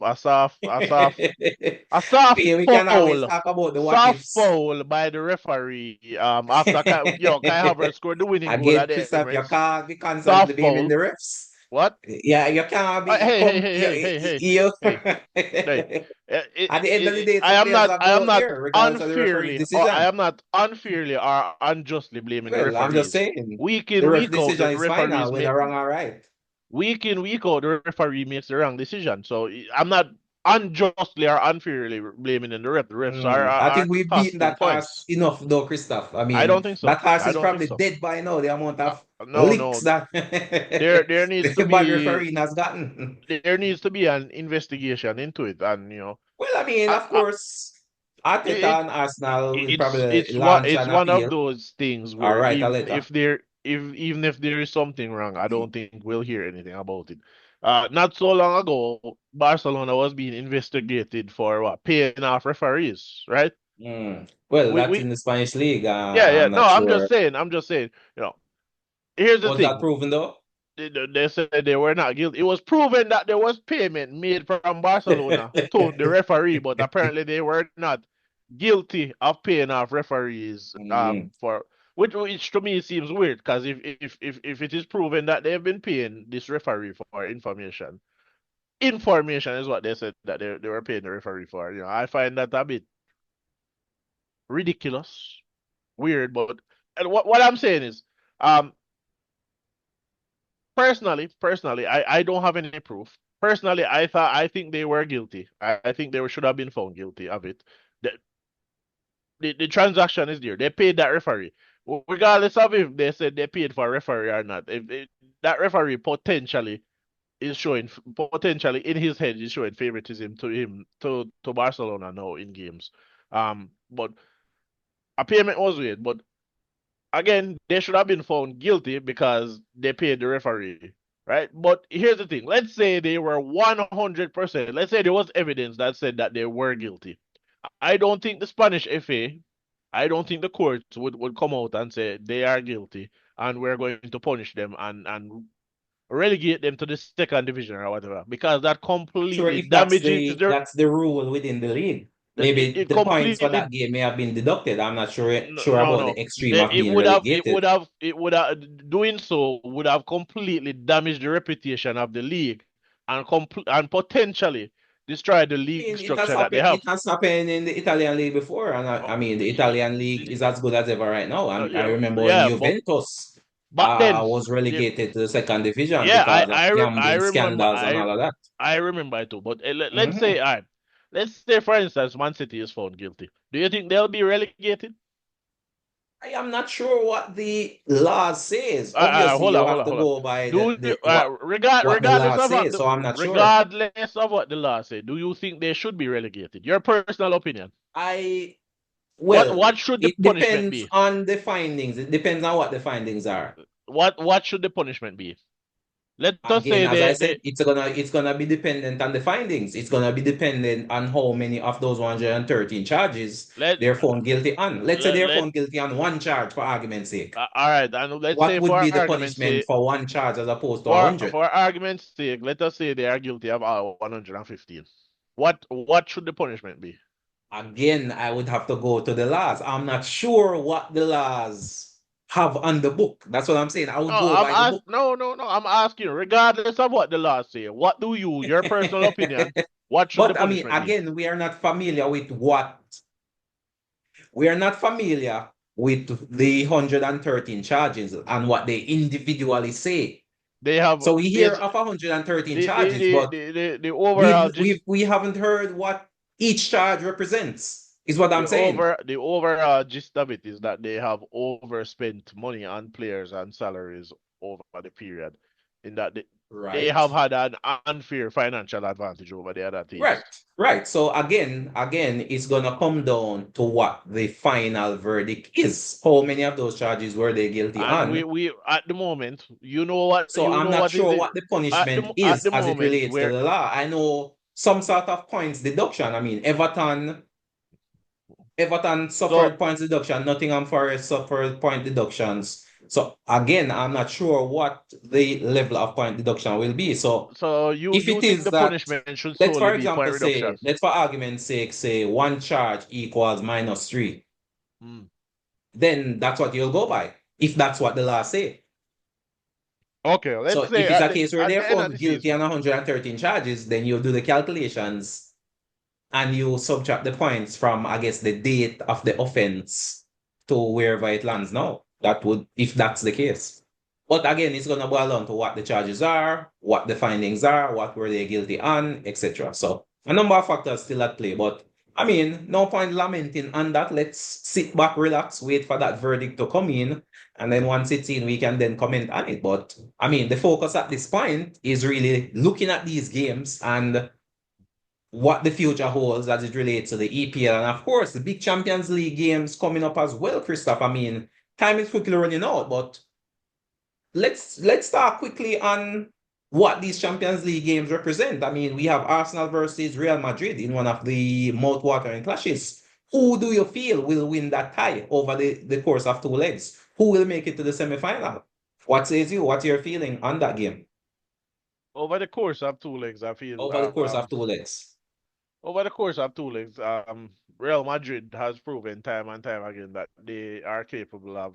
[SPEAKER 1] We can always
[SPEAKER 2] foul.
[SPEAKER 1] talk about the what
[SPEAKER 2] Soft
[SPEAKER 1] ifs.
[SPEAKER 2] foul by the referee. After Kai Havertz scored the winning goal at
[SPEAKER 1] Again,
[SPEAKER 2] the
[SPEAKER 1] Christoph, you
[SPEAKER 2] Emirates.
[SPEAKER 1] can't be constantly
[SPEAKER 2] Soft
[SPEAKER 1] blaming
[SPEAKER 2] foul.
[SPEAKER 1] the refs.
[SPEAKER 2] What?
[SPEAKER 1] Yeah, you can't be
[SPEAKER 2] Hey, hey,
[SPEAKER 1] come
[SPEAKER 2] hey,
[SPEAKER 1] you,
[SPEAKER 2] hey, hey, hey,
[SPEAKER 1] you
[SPEAKER 2] hey, hey.
[SPEAKER 1] at the end of the day,
[SPEAKER 2] I
[SPEAKER 1] the
[SPEAKER 2] am
[SPEAKER 1] players
[SPEAKER 2] not.
[SPEAKER 1] have
[SPEAKER 2] I
[SPEAKER 1] go
[SPEAKER 2] am
[SPEAKER 1] out
[SPEAKER 2] not
[SPEAKER 1] there, regardless of the referee's
[SPEAKER 2] unfairly, or I
[SPEAKER 1] decision.
[SPEAKER 2] am not unfairly or unjustly blaming the
[SPEAKER 1] Well, I'm just
[SPEAKER 2] referees.
[SPEAKER 1] saying
[SPEAKER 2] Week
[SPEAKER 1] the
[SPEAKER 2] in,
[SPEAKER 1] ref
[SPEAKER 2] week out, the
[SPEAKER 1] decision is final,
[SPEAKER 2] referees
[SPEAKER 1] whether
[SPEAKER 2] make
[SPEAKER 1] wrong or right.
[SPEAKER 2] week in, week out, the referee makes the wrong decision. So I'm not unjustly or unfairly blaming the ref. The refs
[SPEAKER 1] I
[SPEAKER 2] are
[SPEAKER 1] think we've beaten
[SPEAKER 2] costing
[SPEAKER 1] that horse
[SPEAKER 2] points.
[SPEAKER 1] enough, though, Christoph. I
[SPEAKER 2] I
[SPEAKER 1] mean,
[SPEAKER 2] don't think so.
[SPEAKER 1] that horse
[SPEAKER 2] I
[SPEAKER 1] is
[SPEAKER 2] don't think
[SPEAKER 1] probably
[SPEAKER 2] so.
[SPEAKER 1] dead by now. The amount of
[SPEAKER 2] No,
[SPEAKER 1] licks
[SPEAKER 2] no.
[SPEAKER 1] that
[SPEAKER 2] There needs to
[SPEAKER 1] the bad
[SPEAKER 2] be
[SPEAKER 1] referee has gotten.
[SPEAKER 2] there needs to be an investigation into it, and
[SPEAKER 1] Well, I mean,
[SPEAKER 2] I,
[SPEAKER 1] of
[SPEAKER 2] I,
[SPEAKER 1] course, Arteta
[SPEAKER 2] it
[SPEAKER 1] and Arsenal will
[SPEAKER 2] it's
[SPEAKER 1] probably
[SPEAKER 2] it's one
[SPEAKER 1] launch
[SPEAKER 2] it's
[SPEAKER 1] an
[SPEAKER 2] one of
[SPEAKER 1] appeal
[SPEAKER 2] those things
[SPEAKER 1] or
[SPEAKER 2] where
[SPEAKER 1] write a letter.
[SPEAKER 2] even if there is something wrong, I don't think we'll hear anything about it. Not so long ago, Barcelona was being investigated for what, paying off referees, right?
[SPEAKER 1] Well, that's
[SPEAKER 2] We
[SPEAKER 1] in the Spanish league.
[SPEAKER 2] Yeah, yeah.
[SPEAKER 1] I'm
[SPEAKER 2] No,
[SPEAKER 1] not sure.
[SPEAKER 2] I'm just saying, you know, here's the
[SPEAKER 1] Was that
[SPEAKER 2] thing.
[SPEAKER 1] proven though?
[SPEAKER 2] They said they were not guilty. It was proven that there was payment made from Barcelona to the referee, but apparently they were not guilty of paying off referees
[SPEAKER 1] Mm.
[SPEAKER 2] for which to me seems weird because if it is proven that they've been paying this referee for information is what they said that they were paying the referee for. I find that a bit ridiculous, weird, but and what I'm saying is um personally, I don't have any proof. Personally, I think they were guilty. I think they should have been found guilty of it. The, the transaction is there. They paid that referee. Regardless of if they said they paid for a referee or not. If that referee potentially in his head is showing favoritism to Barcelona now in games. But a payment was made, but again, they should have been found guilty because they paid the referee, right? But here's the thing. Let's say they were 100%. Let's say there was evidence that said that they were guilty. I don't think the Spanish FA, I don't think the courts would come out and say they are guilty and we're going to punish them and relegate them to the second division or whatever because that
[SPEAKER 1] Sure,
[SPEAKER 2] completely
[SPEAKER 1] if that's
[SPEAKER 2] damages
[SPEAKER 1] the that's the rule within the league. Maybe
[SPEAKER 2] it
[SPEAKER 1] the points for
[SPEAKER 2] completely
[SPEAKER 1] that game may have been deducted. I'm not sure
[SPEAKER 2] no,
[SPEAKER 1] about
[SPEAKER 2] no.
[SPEAKER 1] the extreme of
[SPEAKER 2] It
[SPEAKER 1] being
[SPEAKER 2] would have,
[SPEAKER 1] relegated.
[SPEAKER 2] doing so would have completely damaged the reputation of the league and potentially destroyed the
[SPEAKER 1] I
[SPEAKER 2] league
[SPEAKER 1] mean,
[SPEAKER 2] structure that they have.
[SPEAKER 1] it has happened in the Italian league before, and
[SPEAKER 2] Uh,
[SPEAKER 1] I mean, the
[SPEAKER 2] y-
[SPEAKER 1] Italian league is as good as ever right now. I
[SPEAKER 2] yeah,
[SPEAKER 1] remember when
[SPEAKER 2] yeah, but
[SPEAKER 1] Juventus
[SPEAKER 2] back then,
[SPEAKER 1] was
[SPEAKER 2] yeah,
[SPEAKER 1] relegated to the second division
[SPEAKER 2] yeah,
[SPEAKER 1] because of
[SPEAKER 2] I
[SPEAKER 1] gambling
[SPEAKER 2] remember,
[SPEAKER 1] scandals and all of that.
[SPEAKER 2] I remember it too. But let's say,
[SPEAKER 1] Mhm.
[SPEAKER 2] all right, let's say for instance, Man City is found guilty. Do you think they'll be relegated?
[SPEAKER 1] I am not sure what the law says. Obviously, you have to
[SPEAKER 2] Hold on.
[SPEAKER 1] go by
[SPEAKER 2] Do you,
[SPEAKER 1] what the law
[SPEAKER 2] regardless of what
[SPEAKER 1] says. So I'm not sure.
[SPEAKER 2] regardless of what the law say, do you think they should be relegated? Your personal opinion.
[SPEAKER 1] I
[SPEAKER 2] What
[SPEAKER 1] Well,
[SPEAKER 2] what should the
[SPEAKER 1] it
[SPEAKER 2] punishment
[SPEAKER 1] depends
[SPEAKER 2] be?
[SPEAKER 1] on the findings. It depends on what the findings are.
[SPEAKER 2] What should the punishment be? Let us
[SPEAKER 1] Again,
[SPEAKER 2] say
[SPEAKER 1] as I
[SPEAKER 2] they
[SPEAKER 1] said, it's gonna be dependent on the findings. It's gonna be dependent on how many of those 113 charges
[SPEAKER 2] let
[SPEAKER 1] they're found guilty on. Let's say they're
[SPEAKER 2] let
[SPEAKER 1] found guilty on one charge for argument's sake.
[SPEAKER 2] all right, and let's
[SPEAKER 1] What
[SPEAKER 2] say
[SPEAKER 1] would
[SPEAKER 2] for
[SPEAKER 1] be the
[SPEAKER 2] argument's
[SPEAKER 1] punishment
[SPEAKER 2] sake,
[SPEAKER 1] for one charge as opposed to 100?
[SPEAKER 2] for argument's sake, let us say they are guilty of 115. What should the punishment be?
[SPEAKER 1] Again, I would have to go to the laws. I'm not sure what the laws have on the book. That's what I'm saying. I would go by the book.
[SPEAKER 2] No. I'm asking, regardless of what the law say, what do your personal opinion, what should the
[SPEAKER 1] But I mean,
[SPEAKER 2] punishment be?
[SPEAKER 1] again, we are not familiar with the 113 charges and what they individually say.
[SPEAKER 2] They have
[SPEAKER 1] So we hear
[SPEAKER 2] base
[SPEAKER 1] of 113 charges, but
[SPEAKER 2] the overall just
[SPEAKER 1] we haven't heard what each charge represents, is what I'm saying.
[SPEAKER 2] the overall gist of it is that they have overspent money on players and salaries over the period. In that they
[SPEAKER 1] Right.
[SPEAKER 2] have had an unfair financial advantage over the other
[SPEAKER 1] Right.
[SPEAKER 2] teams.
[SPEAKER 1] Right. So again, it's gonna come down to what the final verdict is. How many of those charges were they guilty
[SPEAKER 2] And
[SPEAKER 1] on?
[SPEAKER 2] we at the moment,
[SPEAKER 1] So I'm not
[SPEAKER 2] is
[SPEAKER 1] sure
[SPEAKER 2] it
[SPEAKER 1] what the punishment
[SPEAKER 2] at
[SPEAKER 1] is
[SPEAKER 2] the
[SPEAKER 1] as it
[SPEAKER 2] moment
[SPEAKER 1] relates to
[SPEAKER 2] where
[SPEAKER 1] the law. I know some sort of points deduction. I mean, Everton
[SPEAKER 2] so
[SPEAKER 1] suffered points deduction. Nottingham Forest suffered point deductions. So again, I'm not sure what the level of point deduction will be. So
[SPEAKER 2] so
[SPEAKER 1] if
[SPEAKER 2] you
[SPEAKER 1] it
[SPEAKER 2] think
[SPEAKER 1] is
[SPEAKER 2] the
[SPEAKER 1] that,
[SPEAKER 2] punishment should
[SPEAKER 1] let's
[SPEAKER 2] solely
[SPEAKER 1] for
[SPEAKER 2] be point
[SPEAKER 1] example
[SPEAKER 2] reduction?
[SPEAKER 1] say, let's for argument's sake say one charge equals -3,
[SPEAKER 2] Hmm.
[SPEAKER 1] then that's what you'll go by. If that's what the law say.
[SPEAKER 2] Okay, let's
[SPEAKER 1] So
[SPEAKER 2] say
[SPEAKER 1] if it's a case where
[SPEAKER 2] at
[SPEAKER 1] they're
[SPEAKER 2] the end of
[SPEAKER 1] found
[SPEAKER 2] the
[SPEAKER 1] guilty on
[SPEAKER 2] season.
[SPEAKER 1] 113 charges, then you'll do the calculations and you subtract the points from, I guess, the date of the offense to wherever it lands now. That would, if that's the case. But again, it's going to boil down to what the charges are, what the findings are, what were they guilty on, etc. So a number of factors still at play. But I mean, no point lamenting on that. Let's sit back, relax, wait for that verdict to come in. And then once it's in, we can then comment on it. But I mean, the focus at this point is really looking at these games and what the future holds as it relates to the EPL. And of course, the big Champions League games coming up as well, Christoph. I mean, time is quickly running out, but let's start quickly on what these Champions League games represent. I mean, we have Arsenal versus Real Madrid in one of the mouth-watering clashes. Who do you feel will win that tie over the course of two legs? Who will make it to the semi-final? What says you? What's your feeling on that game
[SPEAKER 2] Over the course of two legs, I feel
[SPEAKER 1] over the course of two legs?
[SPEAKER 2] over the course of two legs, Real Madrid has proven time and time again that they are capable of,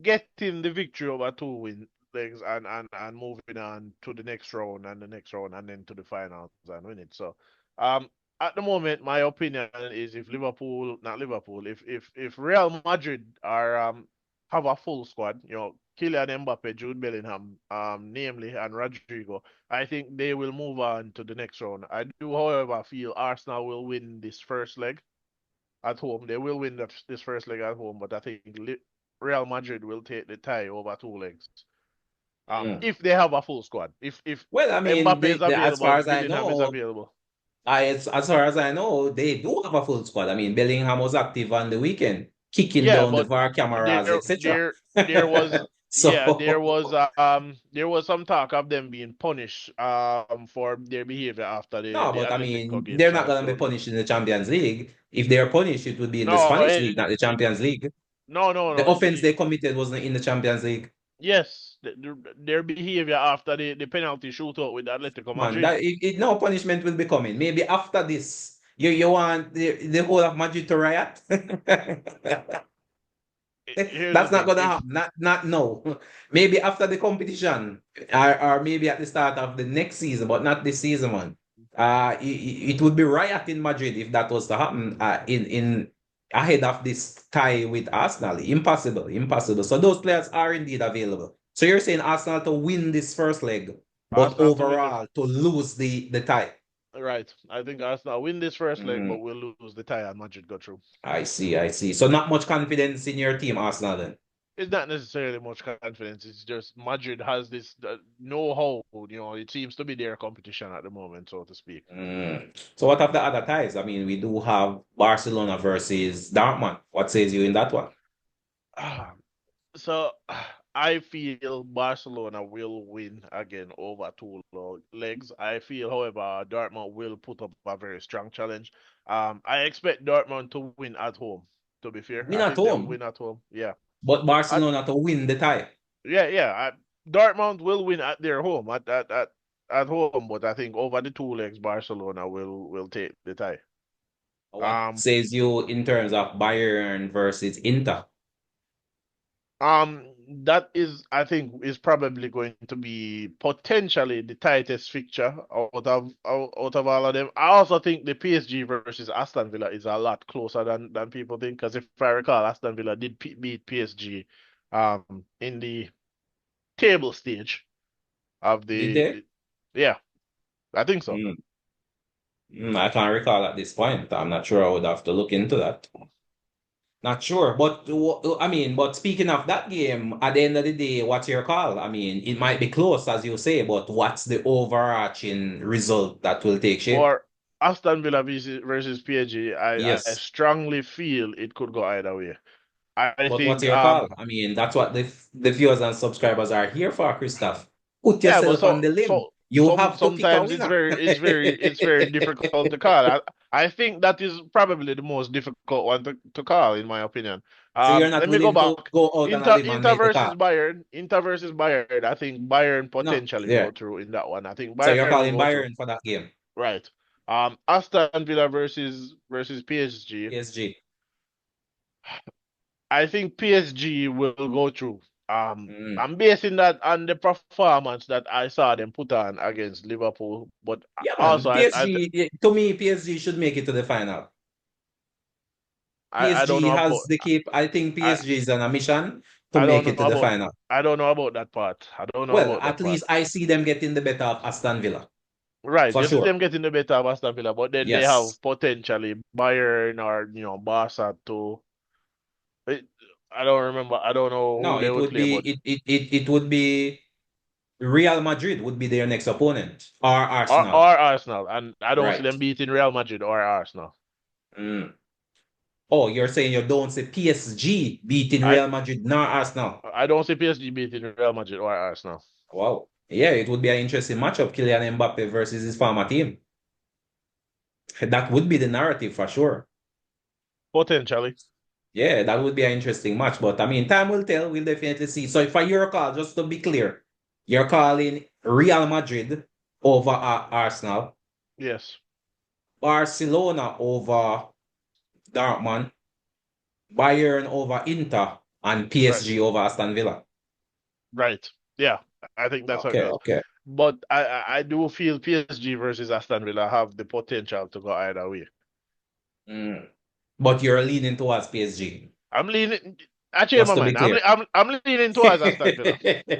[SPEAKER 2] getting the victory over two win legs and moving on to the next round and the next round and then to the finals and win it. So um at the moment my opinion is if Liverpool not Liverpool, if Real Madrid are have a full squad, Kylian Mbappe, Jude Bellingham, namely and Rodrigo, I think they will move on to the next round. I do, however, feel Arsenal will win this first leg at home. They will win this first leg at home, but I think Real Madrid will take the tie over two legs.
[SPEAKER 1] Mm.
[SPEAKER 2] If they have a full squad, if
[SPEAKER 1] Well, I mean,
[SPEAKER 2] Mbappe is
[SPEAKER 1] as
[SPEAKER 2] available,
[SPEAKER 1] far as I
[SPEAKER 2] Bellingham is
[SPEAKER 1] know,
[SPEAKER 2] available.
[SPEAKER 1] as far as I know, they do have a full squad. I mean, Bellingham was active on the weekend, kicking
[SPEAKER 2] Yeah,
[SPEAKER 1] down the
[SPEAKER 2] but
[SPEAKER 1] VAR cameras,
[SPEAKER 2] there
[SPEAKER 1] etc.
[SPEAKER 2] there there was yeah
[SPEAKER 1] So,
[SPEAKER 2] there was some talk of them being punished for their behavior after
[SPEAKER 1] no,
[SPEAKER 2] the
[SPEAKER 1] but I
[SPEAKER 2] Atletico
[SPEAKER 1] mean,
[SPEAKER 2] game.
[SPEAKER 1] they're
[SPEAKER 2] So
[SPEAKER 1] not
[SPEAKER 2] I
[SPEAKER 1] going to be
[SPEAKER 2] don't know.
[SPEAKER 1] punished in the Champions League. If they are punished, it would be in the
[SPEAKER 2] No,
[SPEAKER 1] Spanish league, not the Champions League. The
[SPEAKER 2] no.
[SPEAKER 1] offense they committed wasn't in the Champions League.
[SPEAKER 2] Yes, their behavior after the penalty shootout with Atletico
[SPEAKER 1] Man,
[SPEAKER 2] Madrid.
[SPEAKER 1] that no punishment will be coming. Maybe after this, you want the whole of Madrid to riot.
[SPEAKER 2] Here's the
[SPEAKER 1] That's not
[SPEAKER 2] thing:
[SPEAKER 1] gonna happen. Not no. Maybe after the competition, or maybe at the start of the next season, but not this season, man. It would be riot in Madrid if that was to happen. In ahead of this tie with Arsenal, impossible, impossible. So those players are indeed available. So you're saying Arsenal to win this first leg, but
[SPEAKER 2] Arsenal to win the
[SPEAKER 1] overall to lose the tie.
[SPEAKER 2] right. I think Arsenal win this first leg,
[SPEAKER 1] Mm,
[SPEAKER 2] but we'll lose the tie and Madrid go through.
[SPEAKER 1] I see, I see. So not much confidence in your team, Arsenal, then.
[SPEAKER 2] It's not necessarily much confidence. It's just Madrid has this know-how. It seems to be their competition at the moment, so to speak.
[SPEAKER 1] So what of the other ties? I mean, we do have Barcelona versus Dortmund. What says you in that one?
[SPEAKER 2] So I feel Barcelona will win again over two legs. I feel, however, Dortmund will put up a very strong challenge. I expect Dortmund to win at home. To be fair,
[SPEAKER 1] Win
[SPEAKER 2] I
[SPEAKER 1] at
[SPEAKER 2] think they will
[SPEAKER 1] home,
[SPEAKER 2] win at home. Yeah,
[SPEAKER 1] but
[SPEAKER 2] at,
[SPEAKER 1] Barcelona to win the tie.
[SPEAKER 2] yeah. Dortmund will win at their home at home, but I think over the two legs, Barcelona will take the tie.
[SPEAKER 1] What
[SPEAKER 2] Um,
[SPEAKER 1] says you in terms of Bayern versus Inter?
[SPEAKER 2] that is, I think, is probably going to be potentially the tightest fixture out of all of them. I also think the PSG versus Aston Villa is a lot closer than people think. Because if I recall, Aston Villa did beat PSG, in the table stage of
[SPEAKER 1] Did they?
[SPEAKER 2] yeah, I think so.
[SPEAKER 1] Mm. I can't recall at this point. I'm not sure. I would have to look into that. Not sure, but I mean, but speaking of that game, at the end of the day, what's your call? I mean, it might be close, as you say, but what's the overarching result that will take shape?
[SPEAKER 2] For Aston Villa versus PSG, I
[SPEAKER 1] Yes,
[SPEAKER 2] strongly feel it could go either way. I
[SPEAKER 1] but what's
[SPEAKER 2] think
[SPEAKER 1] your call? I mean, that's what the viewers and subscribers are here for, Christoph. Put
[SPEAKER 2] yeah, but
[SPEAKER 1] yourself on the limb. You have to pick a
[SPEAKER 2] sometimes
[SPEAKER 1] winner.
[SPEAKER 2] it's very difficult to call. I think that is probably the most difficult one to call, in my opinion.
[SPEAKER 1] So you're not
[SPEAKER 2] Let me go
[SPEAKER 1] willing to
[SPEAKER 2] back.
[SPEAKER 1] go out on a limb and
[SPEAKER 2] Inter
[SPEAKER 1] make the call?
[SPEAKER 2] versus Bayern. Inter versus Bayern. I think Bayern
[SPEAKER 1] No,
[SPEAKER 2] potentially
[SPEAKER 1] yeah.
[SPEAKER 2] go through in that one. I think
[SPEAKER 1] So you're
[SPEAKER 2] Bayern will
[SPEAKER 1] calling
[SPEAKER 2] go through.
[SPEAKER 1] Bayern for that game,
[SPEAKER 2] Right. Aston Villa versus PSG.
[SPEAKER 1] PSG.
[SPEAKER 2] I think PSG will go through.
[SPEAKER 1] Mm.
[SPEAKER 2] I'm basing that on the performance that I saw them put on against Liverpool, but
[SPEAKER 1] Yeah, man.
[SPEAKER 2] also
[SPEAKER 1] PSG, to me, PSG should make it to the final.
[SPEAKER 2] I don't
[SPEAKER 1] PSG
[SPEAKER 2] know
[SPEAKER 1] has
[SPEAKER 2] about
[SPEAKER 1] the cape. I think
[SPEAKER 2] I
[SPEAKER 1] PSG is on a mission to
[SPEAKER 2] I don't
[SPEAKER 1] make
[SPEAKER 2] know
[SPEAKER 1] it to the
[SPEAKER 2] about
[SPEAKER 1] final.
[SPEAKER 2] I don't know about that part. I don't know
[SPEAKER 1] Well,
[SPEAKER 2] about that
[SPEAKER 1] at
[SPEAKER 2] part.
[SPEAKER 1] least I see them getting the better of Aston Villa,
[SPEAKER 2] Right,
[SPEAKER 1] for
[SPEAKER 2] you see
[SPEAKER 1] sure.
[SPEAKER 2] them getting the better of Aston Villa, but then they have
[SPEAKER 1] Yes.
[SPEAKER 2] potentially Bayern or Barca to. It, I don't remember. I don't know
[SPEAKER 1] No,
[SPEAKER 2] who they
[SPEAKER 1] it
[SPEAKER 2] would
[SPEAKER 1] would
[SPEAKER 2] play,
[SPEAKER 1] be
[SPEAKER 2] but
[SPEAKER 1] it would be Real Madrid would be their next opponent or
[SPEAKER 2] or
[SPEAKER 1] Arsenal.
[SPEAKER 2] Arsenal, and I don't see
[SPEAKER 1] Right.
[SPEAKER 2] them beating Real Madrid or Arsenal.
[SPEAKER 1] Mm. Oh, you're saying you don't see PSG beating
[SPEAKER 2] I
[SPEAKER 1] Real Madrid nor Arsenal.
[SPEAKER 2] I don't see PSG beating Real Madrid or Arsenal.
[SPEAKER 1] Wow. Yeah, it would be an interesting matchup, Kylian Mbappe versus his former team. That would be the narrative for sure.
[SPEAKER 2] Potentially,
[SPEAKER 1] Yeah, that would be an interesting match. But I mean, time will tell. We'll definitely see. So for your call, just to be clear, you're calling Real Madrid over Arsenal,
[SPEAKER 2] yes.
[SPEAKER 1] Barcelona over Dortmund, Bayern over Inter, and
[SPEAKER 2] Right.
[SPEAKER 1] PSG over Aston Villa.
[SPEAKER 2] Right. Yeah, I think that's how it
[SPEAKER 1] Okay,
[SPEAKER 2] goes.
[SPEAKER 1] okay.
[SPEAKER 2] But I do feel PSG versus Aston Villa have the potential to go either way.
[SPEAKER 1] Mm. But you're leaning towards PSG,
[SPEAKER 2] I'm leaning. I changed
[SPEAKER 1] just
[SPEAKER 2] my
[SPEAKER 1] to be
[SPEAKER 2] mind.
[SPEAKER 1] clear.
[SPEAKER 2] I'm leaning towards Aston Villa.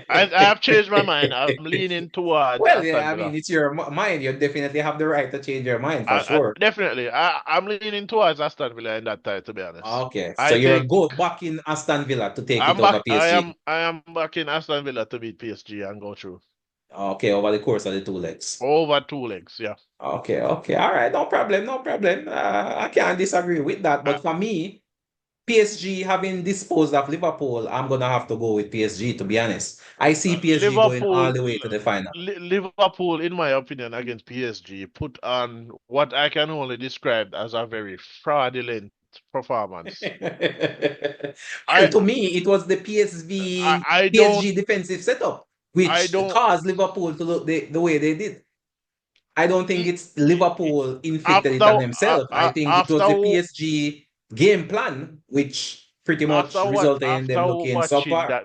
[SPEAKER 2] I have changed my mind. I'm leaning towards
[SPEAKER 1] Well,
[SPEAKER 2] Aston
[SPEAKER 1] yeah, I mean,
[SPEAKER 2] Villa.
[SPEAKER 1] it's your mind. You definitely have the right to change your mind for sure.
[SPEAKER 2] Definitely. I'm leaning towards Aston Villa in that time, to be honest.
[SPEAKER 1] Okay, so
[SPEAKER 2] I
[SPEAKER 1] you're
[SPEAKER 2] think
[SPEAKER 1] go back in Aston Villa to take it
[SPEAKER 2] I'm
[SPEAKER 1] over
[SPEAKER 2] back.
[SPEAKER 1] PSG.
[SPEAKER 2] I am back in Aston Villa to beat PSG and go through
[SPEAKER 1] Okay, over the course of the two legs.
[SPEAKER 2] over two legs. Yeah.
[SPEAKER 1] Okay, okay, all right, no problem, no problem. I can't disagree with that.
[SPEAKER 2] Uh,
[SPEAKER 1] But for me, PSG having disposed of Liverpool, I'm gonna have to go with PSG to be honest. I see PSG going all the way to the final.
[SPEAKER 2] Liverpool, in my opinion, against PSG, put on what I can only describe as a very fraudulent performance.
[SPEAKER 1] Well,
[SPEAKER 2] I
[SPEAKER 1] to me, it was the PSV
[SPEAKER 2] I don't
[SPEAKER 1] PSG defensive setup
[SPEAKER 2] I
[SPEAKER 1] which
[SPEAKER 2] don't
[SPEAKER 1] caused Liverpool to look the way they did. I don't think
[SPEAKER 2] e-
[SPEAKER 1] it's Liverpool inflicted it on
[SPEAKER 2] after
[SPEAKER 1] themselves. I think it was
[SPEAKER 2] after
[SPEAKER 1] the PSG game plan which pretty much resulted in them looking subpar.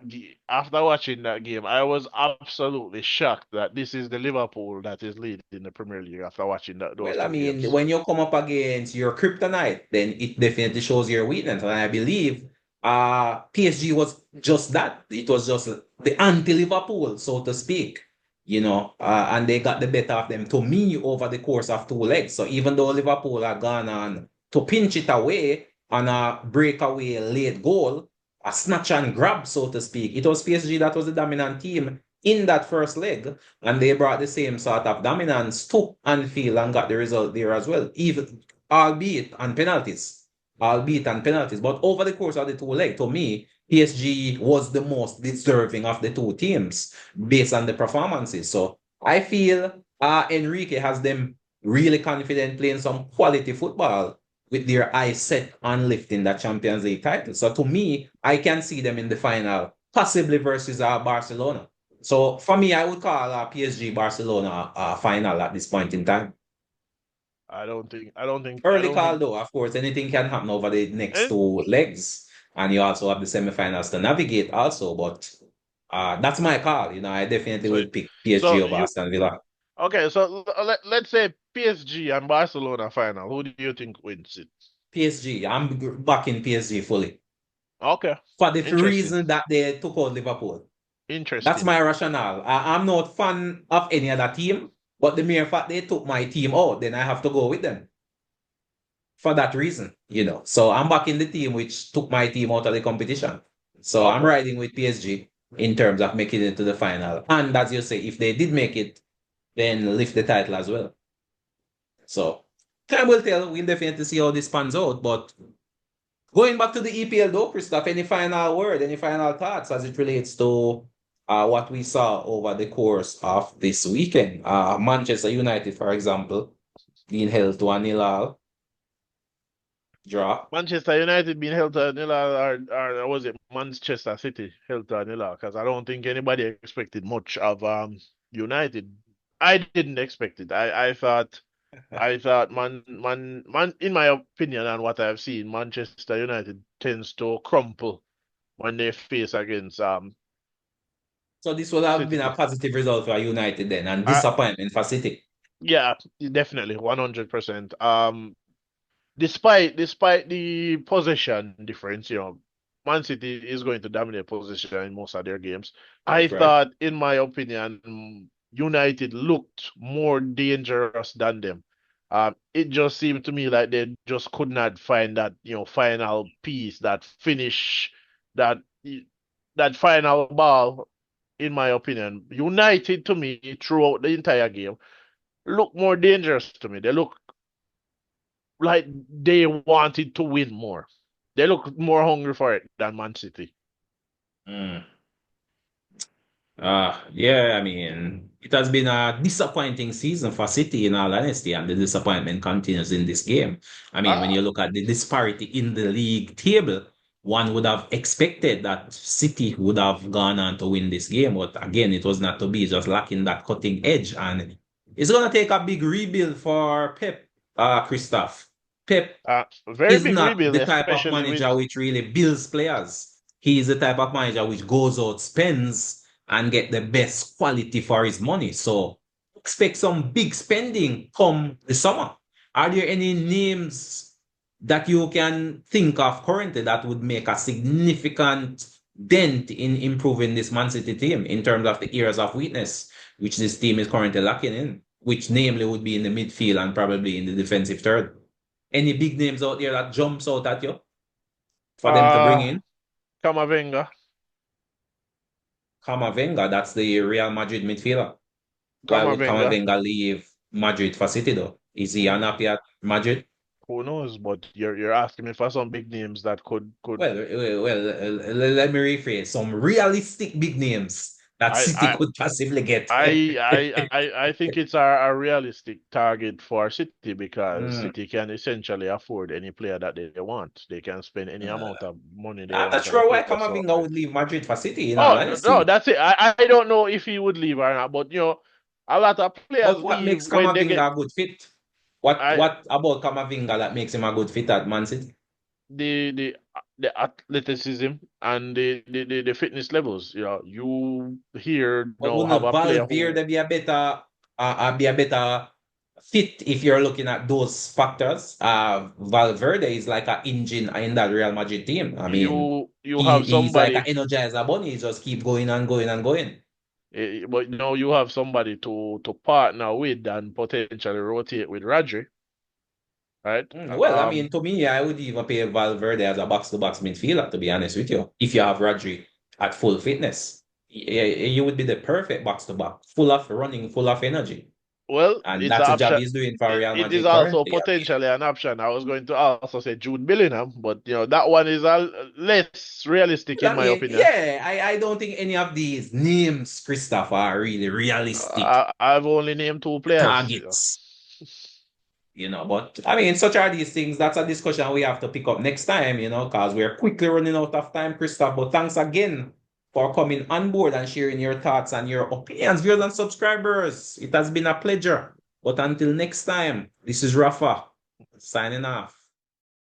[SPEAKER 2] after watching that game, I was absolutely shocked that this is the Liverpool that is leading the Premier League after watching those
[SPEAKER 1] Well, I
[SPEAKER 2] two
[SPEAKER 1] mean,
[SPEAKER 2] games.
[SPEAKER 1] when you come up against your kryptonite, then it definitely shows your weakness. And I believe PSG was just that. It was just the anti-Liverpool, so to speak. And they got the better of them to me over the course of two legs. So even though Liverpool are gone on to pinch it away on a breakaway late goal, a snatch and grab, so to speak, it was PSG that was the dominant team in that first leg. And they brought the same sort of dominance to Anfield and got the result there as well, even albeit on penalties. Albeit on penalties. But over the course of the two legs, to me, PSG was the most deserving of the two teams based on the performances. So I feel Enrique has them really confident playing some quality football with their eyes set on lifting that Champions League title. So to me, I can see them in the final, possibly versus Barcelona. So for me, I would call PSG Barcelona final at this point in time.
[SPEAKER 2] I
[SPEAKER 1] Early
[SPEAKER 2] don't
[SPEAKER 1] call
[SPEAKER 2] think
[SPEAKER 1] though, of course, anything can happen over the next
[SPEAKER 2] and
[SPEAKER 1] two legs. And you also have the semifinals to navigate also. But that's my call. I definitely
[SPEAKER 2] so
[SPEAKER 1] would pick PSG
[SPEAKER 2] so
[SPEAKER 1] over
[SPEAKER 2] you
[SPEAKER 1] Aston Villa.
[SPEAKER 2] okay, so let's say PSG and Barcelona final. Who do you think wins it?
[SPEAKER 1] PSG, I'm backing PSG fully.
[SPEAKER 2] Okay.
[SPEAKER 1] For the
[SPEAKER 2] Interesting.
[SPEAKER 1] reason that they took out Liverpool. That's
[SPEAKER 2] Interesting.
[SPEAKER 1] my rationale. I'm not fan of any other team, but the mere fact they took my team out, then I have to go with them. for that reason, you know. So I'm back in the team which took my team out of the competition. So I'm
[SPEAKER 2] Okay.
[SPEAKER 1] riding with PSG in terms of making it to the final. And as you say, if they did make it, then lift the title as well. So time will tell. We'll definitely see how this pans out. But going back to the EPL though, Christoph, any final word, any final thoughts as it relates to what we saw over the course of this weekend? Manchester United, for example, being held to a nil-all draw.
[SPEAKER 2] Manchester United being held to nil, or was it Manchester City held to nil? Because I don't think anybody expected much of United. I didn't expect it. I thought man in my opinion and what I've seen, Manchester United tends to crumple when they face against
[SPEAKER 1] So this would have been a
[SPEAKER 2] City.
[SPEAKER 1] positive result for United then, and
[SPEAKER 2] I
[SPEAKER 1] disappointment for City.
[SPEAKER 2] Yeah, definitely 100%. Despite the possession difference, Man City is going to dominate possession in most of their games. I
[SPEAKER 1] That's right.
[SPEAKER 2] thought, in my opinion, United looked more dangerous than them. It just seemed to me like they just could not find that, final piece, that finish, that that final ball. In my opinion, United to me throughout the entire game look more dangerous to me. They look like they wanted to win more. They look more hungry for it than Man City.
[SPEAKER 1] Mm. Yeah, I mean, it has been a disappointing season for City, in all honesty, and the disappointment continues in this game. I mean, when
[SPEAKER 2] Ah,
[SPEAKER 1] you look at the disparity in the league table, one would have expected that City would have gone on to win this game, but again, it was not to be, just lacking that cutting edge, and it's going to take a big rebuild for Pep, Christoph. Pep
[SPEAKER 2] very
[SPEAKER 1] is
[SPEAKER 2] big
[SPEAKER 1] not
[SPEAKER 2] rebuild,
[SPEAKER 1] the type of
[SPEAKER 2] especially with
[SPEAKER 1] manager which really builds players. He is the type of manager which goes out, spends, and get the best quality for his money. So expect some big spending come the summer. Are there any names that you can think of currently that would make a significant dent in improving this Man City team in terms of the areas of weakness, which this team is currently lacking in, which namely would be in the midfield and probably in the defensive third? Any big names out there that jumps out at you for them to bring
[SPEAKER 2] uh
[SPEAKER 1] in?
[SPEAKER 2] Kamavinga.
[SPEAKER 1] Camavinga, that's the Real Madrid midfielder. Why would
[SPEAKER 2] Kamavinga.
[SPEAKER 1] Camavinga leave Madrid for City though? Is he
[SPEAKER 2] Who,
[SPEAKER 1] unhappy at Madrid?
[SPEAKER 2] who knows? But you're asking me for some big names that could.
[SPEAKER 1] Let me rephrase. Some realistic big names that
[SPEAKER 2] I
[SPEAKER 1] City
[SPEAKER 2] I
[SPEAKER 1] could possibly get.
[SPEAKER 2] I think it's a realistic target for City because
[SPEAKER 1] Mm,
[SPEAKER 2] City can essentially afford any player that they want. They can spend any
[SPEAKER 1] uh,
[SPEAKER 2] amount of money they
[SPEAKER 1] I'm not
[SPEAKER 2] want on a
[SPEAKER 1] sure why
[SPEAKER 2] player. So
[SPEAKER 1] Camavinga would leave Madrid for City, in all
[SPEAKER 2] oh no,
[SPEAKER 1] honesty.
[SPEAKER 2] that's it. I don't know if he would leave or not, but a lot of players
[SPEAKER 1] But what
[SPEAKER 2] leave
[SPEAKER 1] makes
[SPEAKER 2] when they get
[SPEAKER 1] Camavinga a good fit? What
[SPEAKER 2] I
[SPEAKER 1] what about Camavinga that makes him a good fit at Man City?
[SPEAKER 2] the athleticism and the fitness levels. You here
[SPEAKER 1] But
[SPEAKER 2] have
[SPEAKER 1] wouldn't
[SPEAKER 2] a player who
[SPEAKER 1] Valverde be a better fit if you're looking at those factors? Valverde is like an engine in that Real Madrid team. I mean,
[SPEAKER 2] you have
[SPEAKER 1] he's like an
[SPEAKER 2] somebody,
[SPEAKER 1] energizer bunny. He just keep going and going and going.
[SPEAKER 2] but now you have somebody to partner with and potentially rotate with Rodri, right?
[SPEAKER 1] Well, I mean, to me, I would even pay Valverde as a box-to-box midfielder, to be honest with you. If you have Rodri at full fitness, you would be the perfect box-to-box, full of running, full of energy.
[SPEAKER 2] Well,
[SPEAKER 1] And
[SPEAKER 2] it's an
[SPEAKER 1] that's the job
[SPEAKER 2] option.
[SPEAKER 1] he's doing for Real
[SPEAKER 2] It is
[SPEAKER 1] Madrid
[SPEAKER 2] also
[SPEAKER 1] currently.
[SPEAKER 2] potentially an option. I was going to also say Jude Bellingham, but that one is less realistic
[SPEAKER 1] Well,
[SPEAKER 2] in
[SPEAKER 1] I
[SPEAKER 2] my
[SPEAKER 1] mean,
[SPEAKER 2] opinion.
[SPEAKER 1] yeah, I don't think any of these names, Christopher, are really realistic
[SPEAKER 2] I've only named two players.
[SPEAKER 1] targets, But I mean, such are these things. That's a discussion we have to pick up next time, because we're quickly running out of time, Christopher. But thanks again for coming on board and sharing your thoughts and your opinions, viewers and subscribers. It has been a pleasure. But until next time, this is Rafa signing off.